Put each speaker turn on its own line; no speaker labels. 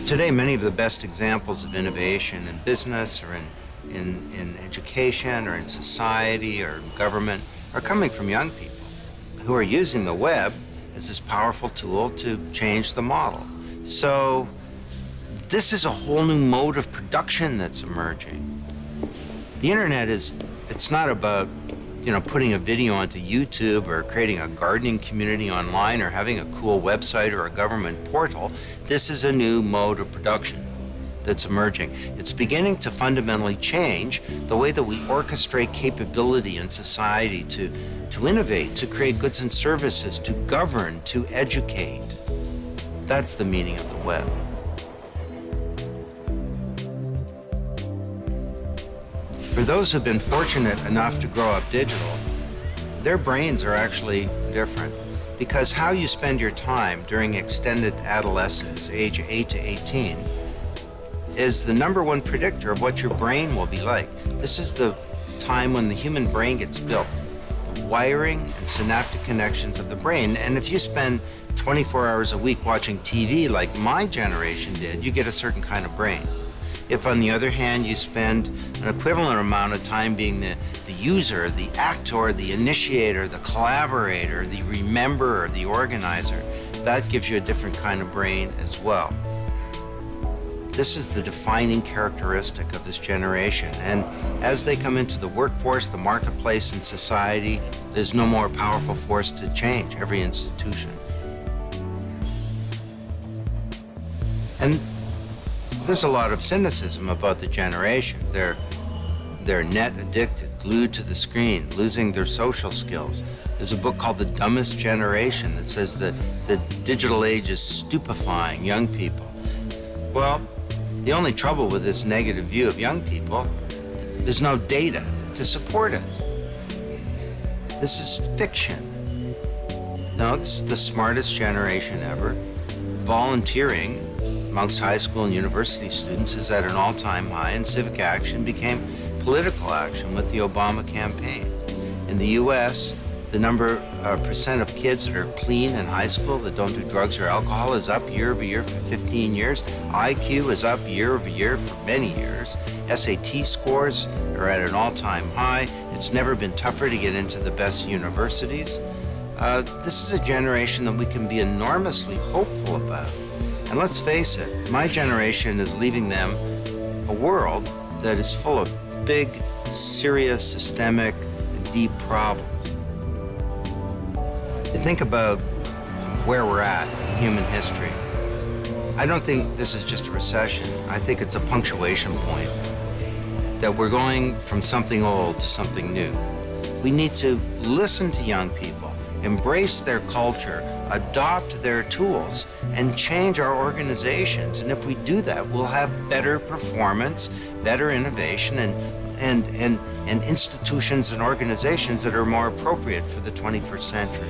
Today, many of the best examples of innovation in business or in education or in society or government are coming from young people who are using the web as this powerful tool to change the model. So this is a whole new mode of production that's emerging. The internet it's not about, putting a video onto YouTube or creating a gardening community online or having a cool website or a government portal. This is a new mode of production that's emerging. It's beginning to fundamentally change the way that we orchestrate capability in society to innovate, to create goods and services, to govern, to educate. That's the meaning of the web. For those who've been fortunate enough to grow up digital, their brains are actually different, because how you spend your time during extended adolescence, age 8 to 18, is the #1 predictor of what your brain will be like. This is the time when the human brain gets built, the wiring and synaptic connections of the brain. And if you spend 24 hours a week watching TV like my generation did, you get a certain kind of brain. If, on the other hand, you spend an equivalent amount of time being the user, the actor, the initiator, the collaborator, the rememberer, the organizer, that gives you a different kind of brain as well. This is the defining characteristic of this generation. And as they come into the workforce, the marketplace, and society, there's no more powerful force to change every institution. And there's a lot of cynicism about the generation. They're net addicted, glued to the screen, losing their social skills. There's a book called The Dumbest Generation that says that the digital age is stupefying young people. Well, the only trouble with this negative view of young people, there's no data to support it. This is fiction. No, this is the smartest generation ever. Volunteering amongst high school and university students is at an all-time high, and civic action became political action with the Obama campaign. In the US, the percent of kids that are clean in high school, that don't do drugs or alcohol, is up year over year for 15 years. IQ is up year over year for many years. SAT scores are at an all-time high. It's never been tougher to get into the best universities. This is a generation that we can be enormously hopeful about. And let's face it, my generation is leaving them a world that is full of big, serious, systemic, deep problems. You think about where we're at in human history. I don't think this is just a recession. I think it's a punctuation point, that we're going from something old to something new. We need to listen to young people, embrace their culture, adopt their tools, and change our organizations. And if we do that, we'll have better performance, better innovation, and institutions and organizations that are more appropriate for the 21st century.